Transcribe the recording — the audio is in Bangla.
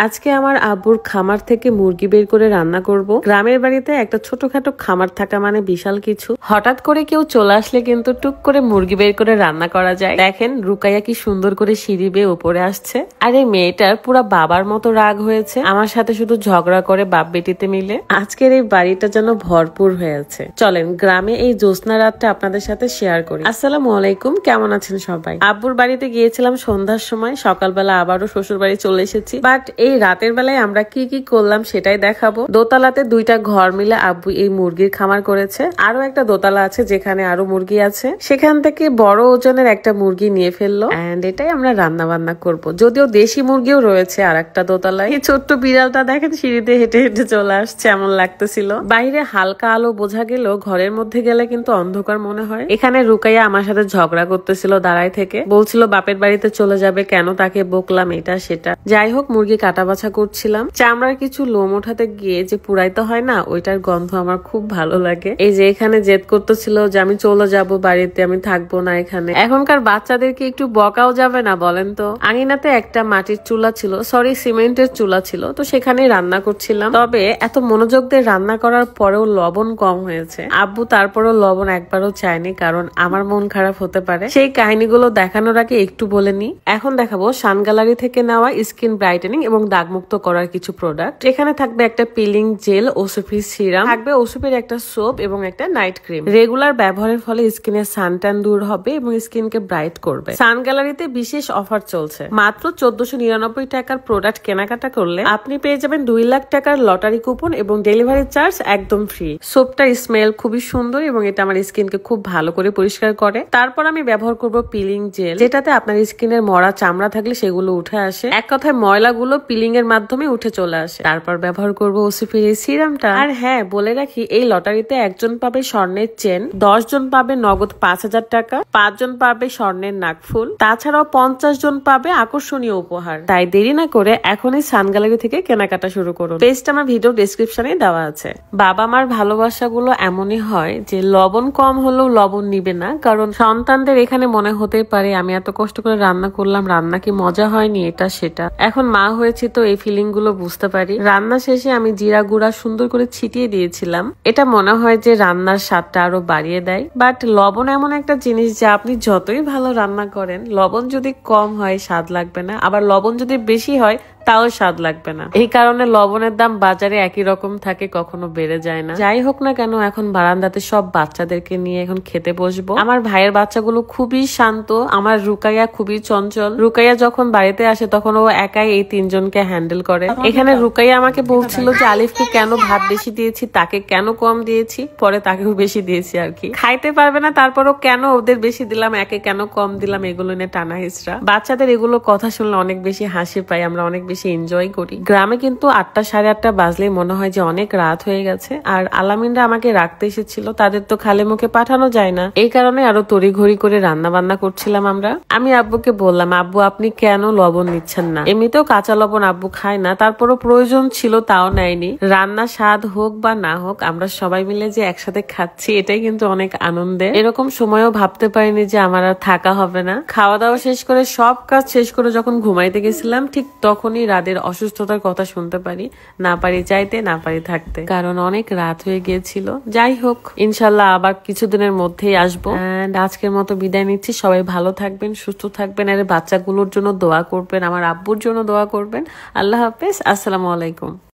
আজকে আমার আব্বুর খামার থেকে মুরগি বের করে রান্না করব। গ্রামের বাড়িতে একটা ছোটখাটো খামার থাকা মানে বিশাল কিছু। হঠাৎ করে কেউ চলে আসলে কিন্তু টুক করে মুরগি বের করে রান্না করা যায়। দেখেন রুকাইয়া কি সুন্দর করে সিঁড়ি বেয়ে উপরে আসছে। আর এই মেয়েটার পুরা বাবার মতো রাগ হয়েছে, আমার সাথে শুধু ঝগড়া করে বাপ বেটিতে মিলে। আজকের এই বাড়িটা যেন ভরপুর হয়ে আছে। চলেন গ্রামে এই জ্যোৎস্না রাতটা আপনাদের সাথে শেয়ার করি। আসসালামু আলাইকুম, কেমন আছেন সবাই? আব্বুর বাড়িতে গিয়েছিলাম সন্ধ্যার সময়, সকালবেলা আবারও শ্বশুর বাড়ি চলে এসেছি। বাট এই রাতের বেলায় আমরা কি কি করলাম সেটাই দেখাবো। দোতলাতে দুইটা ঘর মিলে আব্বু এই মুরগির খামার করেছে। আরো একটা দোতলা আছে যেখানে আরো মুরগি আছে, সেখান থেকে বড় ওজনের একটা মুরগি নিয়ে ফেললো। এন্ড এটাই আমরা রান্না বান্না করবো। যদিও দেশি মুরগিও রয়েছে আর একটা দোতলায়। এই ছোট্ট বিড়ালটা দেখেন সিঁড়িতে হেঁটে হেঁটে চলে আসছে, এমন লাগতেছিল। বাইরে হালকা আলো বোঝা গেল, ঘরের মধ্যে গেলে কিন্তু অন্ধকার মনে হয়। এখানে রুকাইয়া আমার সাথে ঝগড়া করতেছিল দাঁড়ায় থেকে, বলছিল বাপের বাড়িতে চলে যাবে, কেন তাকে বকলাম এটা সেটা। যাই হোক মুরগি কাটা বাছা করছিলাম। চামড়ার কিছু লোম ওঠাতে গিয়ে যে পুরাইতে হয় না, ওইটার গন্ধ আমার খুব ভালো লাগে। এই যে এখানে জেদ করতেছিল যে আমি চলে যাব বাড়িতে, আমি থাকবো না এখানে। এখনকার বাচ্চাদেরকে একটু বকাও যাবে না বলেন তো? আঙিনাতে একটা মাটির চুলা ছিল, সরি সিমেন্টের চুলা ছিল, তো সেখানেই রান্না করছিলাম। তবে এত মনোযোগ দিয়ে রান্না করার পরেও লবণ কম হয়েছে। আব্বু তারপরও লবণ একবারও চায়নি, কারণ আমার মন খারাপ হতে পারে। সেই কাহিনীগুলো দেখানোর আগে একটু বলে নি। এখন দেখাবো শান গ্যালারি থেকে নেওয়া স্কিন ব্রাইটেনিং এবং দাগমুক্ত করার কিছু প্রোডাক্ট। এখানে থাকবে একটা পিলিং জেল, ওসুফি সিরাম, থাকবে ওসুফের একটা সোপ এবং একটা নাইট ক্রিম। রেগুলার ব্যবহারের ফলে স্কিনের সানট্যান দূর হবে এবং স্কিনকে ব্রাইট করবে। শান গ্যালারিতে বিশেষ অফার চলছে। মাত্র 1499 টাকার প্রোডাক্ট কেনাকাটা করলে আপনি পেয়ে যাবেন 2 লাখ টাকার লটারি কুপন এবং ডেলিভারি চার্জ একদম ফ্রি। সোপটার স্মেল খুবই সুন্দর এবং এটা আমার স্কিনকে খুব ভালো করে পরিষ্কার করে। তারপর আমি ব্যবহার করব পিলিং জেল, যেটাতে আপনার স্কিনের মরা চামড়া থাকলে সেগুলো উঠে আসে। এক কথায় ময়লাগুলো পিলিং এর মাধ্যমে উঠে চলে আসে। তারপর ব্যবহার করব ওসিফির এই সিরামটা। আর হ্যাঁ বলে রাখি, এই লটারিতে একজন পাবে স্বর্ণের চেন, 10 জন পাবে নগদ 5000 টাকা, 5 জন পাবে স্বর্ণের নাকফুল, তাছাড়াও 50 জন পাবে আকর্ষণীয় উপহার। তাই দেরি না করে এখনই সান গ্যালারি থেকে কেনাকাটা শুরু করুন। পেজটা আমার ভিডিও ডেসক্রিপশনে দেওয়া আছে। বাবা মার ভালোবাসাগুলো এমনই হয় যে লবণ কম হলেও লবণ নিবে না, কারণ সন্তানদের এখানে মনে হতেই পারে আমি এত কষ্ট করে রান্না করলাম, রান্না কি মজা হয়নি এটা সেটা। এখন মা হয়েছে তো এই ফিলিং গুলো বুঝতে পারি। রান্না শেষে আমি জিরা গুঁড়া সুন্দর করে ছিটিয়ে দিয়েছিলাম, এটা মনে হয় যে রান্নার স্বাদটা আরো বাড়িয়ে দেয়। বাট লবণ এমন একটা জিনিস যে আপনি যতই ভালো রান্না করেন, লবণ যদি কম হয় স্বাদ লাগবে না, আবার লবণ যদি বেশি হয় তাও স্বাদ লাগবে না। এই কারণে লবণের দাম বাজারে একই রকম থাকে, কখনো বেড়ে যায় না। যাই হোক না কেন, এখন বারান্দাতে সব বাচ্চাদেরকে নিয়ে এখন খেতে বসবো। আমার ভাইয়ের বাচ্চাগুলো খুবই শান্ত, আমার রুকাইয়া খুবই চঞ্চল। রুকাইয়া যখন বাড়িতে আসে তখন ও একাই এই 3 জনকে হ্যান্ডেল করে। এখানে রুকাইয়া আমাকে বলছিল যে আলিফকে কেন ভাত বেশি দিয়েছি, তাকে কেন কম দিয়েছি, পরে তাকেও বেশি দিয়েছি আর কি। খাইতে পারবে না, তারপরও কেন ওদের বেশি দিলাম, একে কেন কম দিলাম, এগুলো নিয়ে টানা হিসরা। বাচ্চাদের এগুলো কথা শুনলে অনেক বেশি হাসি পাই, আমরা অনেক বেশি এনজয় করি। গ্রামে কিন্তু 8টা সাড়ে 8টা বাজলেই মনে হয় যে অনেক রাত হয়ে গেছে। আর আলামিনরা আমাকে রাখতে এসেছিল, তাদের তো খালি মুখে পাঠানো যায় না, এই কারণে আরো তড়িঘড়ি করে রান্না বান্না করছিলাম আমরা। আমি আব্বুকে বললাম, আব্বু আপনি কেন লবণ নিচ্ছেন না? এমনিতেও কাঁচা লবণ আব্বু খায় না, তারপরও প্রয়োজন ছিল তাও নেয়নি। রান্না স্বাদ হোক বা না হোক, আমরা সবাই মিলে যে একসাথে খাচ্ছি এটাই কিন্তু অনেক আনন্দের। এরকম সময়ও ভাবতে পারিনি যে আমার আর থাকা হবে না। খাওয়া দাওয়া শেষ করে সব কাজ শেষ করে যখন ঘুমাইতে গেছিলাম, ঠিক তখনই রাদের অসুস্থতার কথা শুনতে পারি। না পারি যাইতে, না পারি থাকতে, কারণ অনেক রাত হয়ে গিয়েছিল। যাই হোক ইনশাল্লাহ আবার কিছুদিনের মধ্যেই আসবো। আজকের মতো বিদায় নিচ্ছি। সবাই ভালো থাকবেন, সুস্থ থাকবেন, আর বাচ্চাগুলোর জন্য দোয়া করবেন, আমার আব্বুর জন্য দোয়া করবেন। আল্লাহ হাফেজ, আসসালামু আলাইকুম।